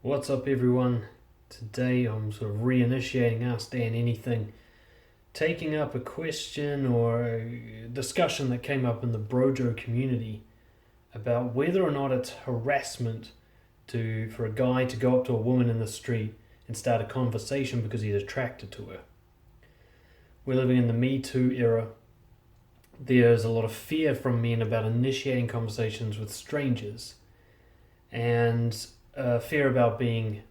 What's up, everyone? Today I'm sort of reinitiating Ask Dan Anything, taking up a question or a discussion that came up in the Brojo community about whether or not it's harassment for a guy to go up to a woman in the street and start a conversation because he's attracted to her. We're living in the metoo era. There's a lot of fear from men about initiating conversations with strangers, and fear about being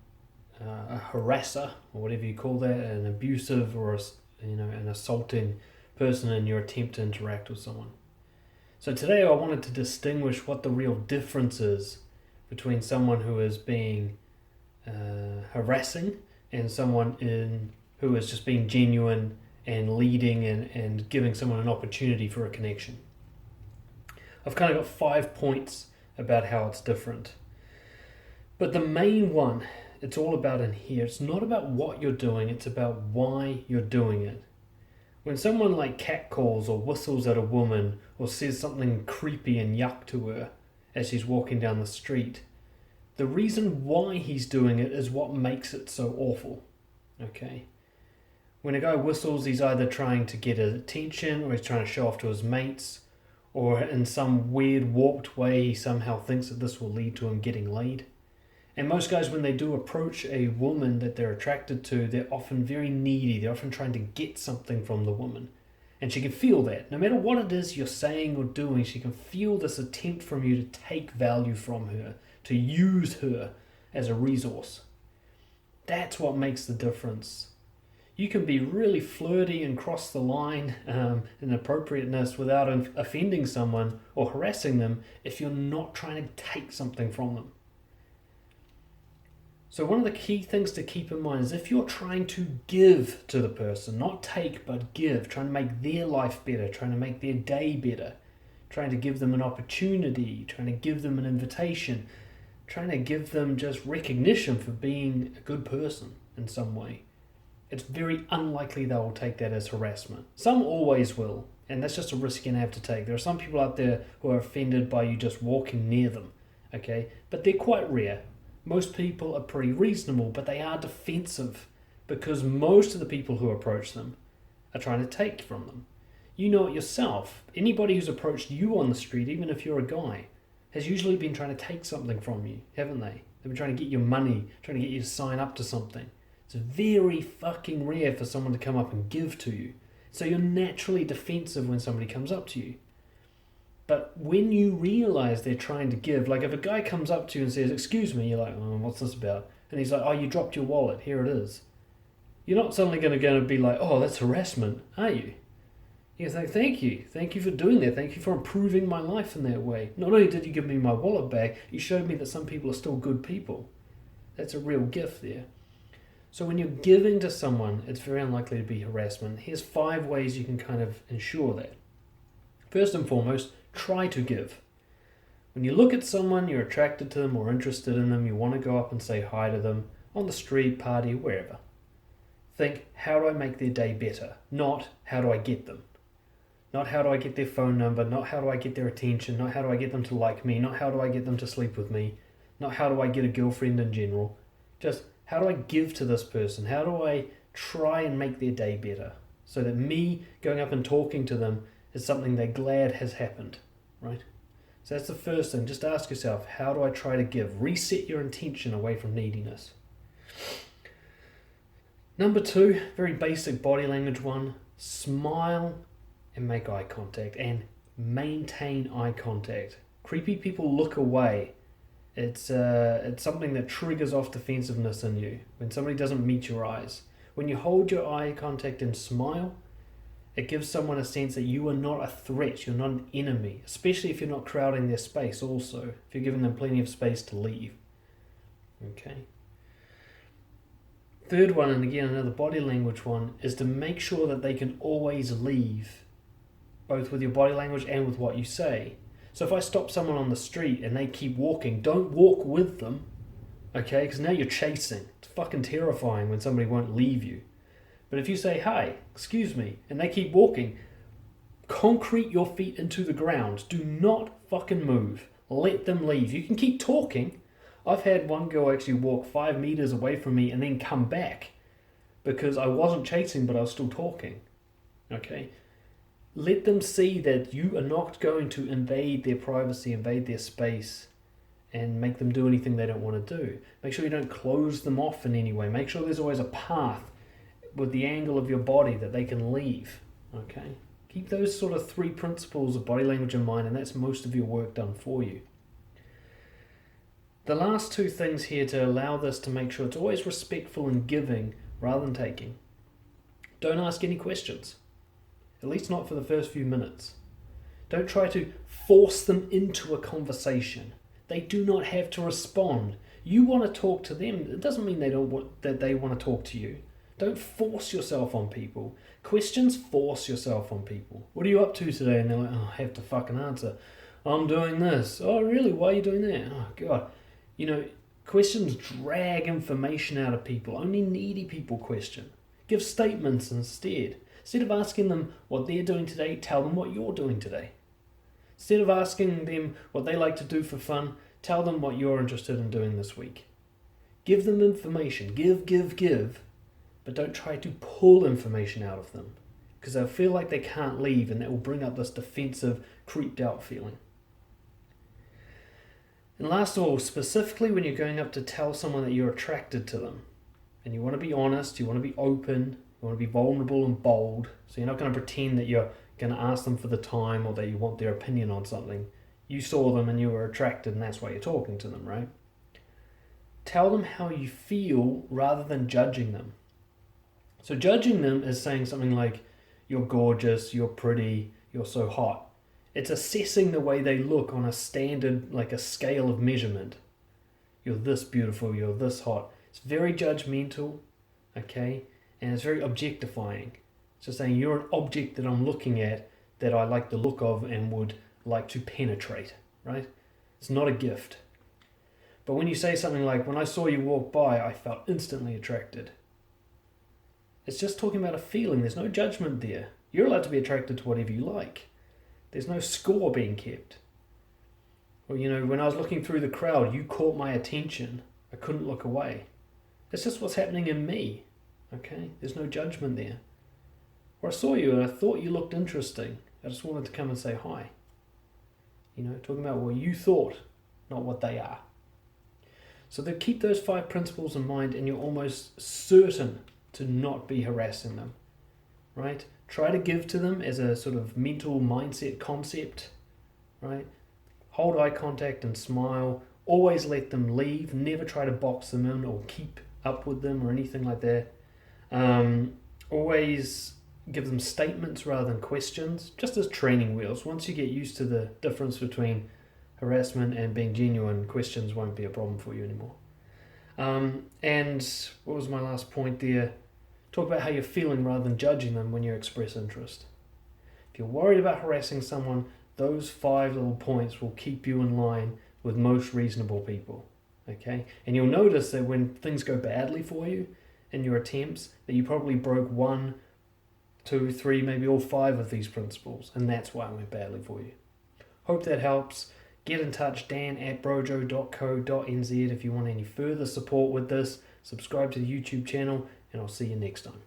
a harasser, or whatever you call that, an abusive or an assaulting person in your attempt to interact with someone. So today I wanted to distinguish what the real difference is between someone who is being harassing and someone who is just being genuine and leading and giving someone an opportunity for a connection. I've kind of got 5 points about how it's different. But the main one, it's all about in here. It's not about what you're doing, it's about why you're doing it. When someone like catcalls or whistles at a woman or says something creepy and yuck to her as she's walking down the street, the reason why he's doing it is what makes it so awful. Okay? When a guy whistles, he's either trying to get his attention or he's trying to show off to his mates, or in some weird warped way he somehow thinks that this will lead to him getting laid. And most guys, when they do approach a woman that they're attracted to, they're often very needy. They're often trying to get something from the woman. And she can feel that. No matter what it is you're saying or doing, she can feel this attempt from you to take value from her, to use her as a resource. That's what makes the difference. You can be really flirty and cross the line in appropriateness without offending someone or harassing them if you're not trying to take something from them. So one of the key things to keep in mind is if you're trying to give to the person, not take but give, trying to make their life better, trying to make their day better, trying to give them an opportunity, trying to give them an invitation, trying to give them just recognition for being a good person in some way, it's very unlikely they will take that as harassment. Some always will, and that's just a risk you're going to have to take. There are some people out there who are offended by you just walking near them, okay? But they're quite rare. Most people are pretty reasonable, but they are defensive because most of the people who approach them are trying to take from them. You know it yourself. Anybody who's approached you on the street, even if you're a guy, has usually been trying to take something from you, haven't they? They've been trying to get your money, trying to get you to sign up to something. It's very fucking rare for someone to come up and give to you. So you're naturally defensive when somebody comes up to you. But when you realize they're trying to give, like if a guy comes up to you and says, "Excuse me," you're like, "Oh, what's this about?" And he's like, "Oh, you dropped your wallet, here it is." You're not suddenly going to be like, "Oh, that's harassment," are you? You're like, thank you for doing that, thank you for improving my life in that way. Not only did you give me my wallet back, you showed me that some people are still good people. That's a real gift there. So when you're giving to someone, it's very unlikely to be harassment. Here's 5 ways you can kind of ensure that. First and foremost, try to give. When you look at someone, you're attracted to them or interested in them, you want to go up and say hi to them on the street, party, wherever. Think, how do I make their day better? Not, how do I get them? Not how do I get their phone number, not how do I get their attention, not how do I get them to like me, not how do I get them to sleep with me, not how do I get a girlfriend in general. Just, how do I give to this person? How do I try and make their day better? So that me going up and talking to them is something they're glad has happened, right? So that's the first thing. Just ask yourself, how do I try to give? Reset your intention away from neediness. Number 2, very basic body language one, smile and make eye contact and maintain eye contact. Creepy people look away. It's something that triggers off defensiveness in you when somebody doesn't meet your eyes. When you hold your eye contact and smile, it gives someone a sense that you are not a threat, you're not an enemy, especially if you're not crowding their space also, if you're giving them plenty of space to leave. Okay. Third one, and again another body language one, is to make sure that they can always leave, both with your body language and with what you say. So if I stop someone on the street and they keep walking, don't walk with them, okay? Because now you're chasing. It's fucking terrifying when somebody won't leave you. But if you say, "Hi, excuse me," and they keep walking, concrete your feet into the ground. Do not fucking move. Let them leave. You can keep talking. I've had one girl actually walk 5 meters away from me and then come back because I wasn't chasing, but I was still talking. Okay? Let them see that you are not going to invade their privacy, invade their space, and make them do anything they don't want to do. Make sure you don't close them off in any way. Make sure there's always a path with the angle of your body that they can leave. Okay? Keep those sort of 3 principles of body language in mind, and that's most of your work done for you. The last 2 things here to allow this to make sure it's always respectful and giving rather than taking. Don't ask any questions. At least not for the first few minutes. Don't try to force them into a conversation. They do not have to respond. You want to talk to them. It doesn't mean that they want to talk to you. Don't force yourself on people. Questions force yourself on people. What are you up to today? And they're like, oh, I have to fucking answer. I'm doing this. Oh, really? Why are you doing that? Oh, God. Questions drag information out of people. Only needy people question. Give statements instead. Instead of asking them what they're doing today, tell them what you're doing today. Instead of asking them what they like to do for fun, tell them what you're interested in doing this week. Give them information. Give. But don't try to pull information out of them, because they'll feel like they can't leave, and that will bring up this defensive, creeped out feeling. And last of all, specifically when you're going up to tell someone that you're attracted to them, and you want to be honest, you want to be open, you want to be vulnerable and bold, so you're not going to pretend that you're going to ask them for the time or that you want their opinion on something. You saw them and you were attracted, and that's why you're talking to them, right? Tell them how you feel rather than judging them. So judging them is saying something like, you're gorgeous, you're pretty, you're so hot. It's assessing the way they look on a standard, like a scale of measurement. You're this beautiful, you're this hot. It's very judgmental, okay? And it's very objectifying. It's just saying you're an object that I'm looking at that I like the look of and would like to penetrate, right? It's not a gift. But when you say something like, when I saw you walk by, I felt instantly attracted. It's just talking about a feeling. There's no judgment there. You're allowed to be attracted to whatever you like. There's no score being kept. Or, when I was looking through the crowd, you caught my attention. I couldn't look away. It's just what's happening in me. Okay? There's no judgment there. Or I saw you and I thought you looked interesting. I just wanted to come and say hi. Talking about what you thought, not what they are. So keep those 5 principles in mind, and you're almost certain to not be harassing them, right? Try to give to them as a sort of mental mindset concept, right? Hold eye contact and smile. Always let them leave. Never try to box them in or keep up with them or anything like that. Always give them statements rather than questions, just as training wheels. Once you get used to the difference between harassment and being genuine, questions won't be a problem for you anymore. And what was my last point there? Talk about how you're feeling rather than judging them when you express interest. If you're worried about harassing someone, those 5 little points will keep you in line with most reasonable people. Okay? And you'll notice that when things go badly for you in your attempts, that you probably broke 1, 2, 3, maybe all 5 of these principles, and that's why it went badly for you. Hope that helps. Get in touch, dan@brojo.co.nz if you want any further support with this. Subscribe to the YouTube channel, and I'll see you next time.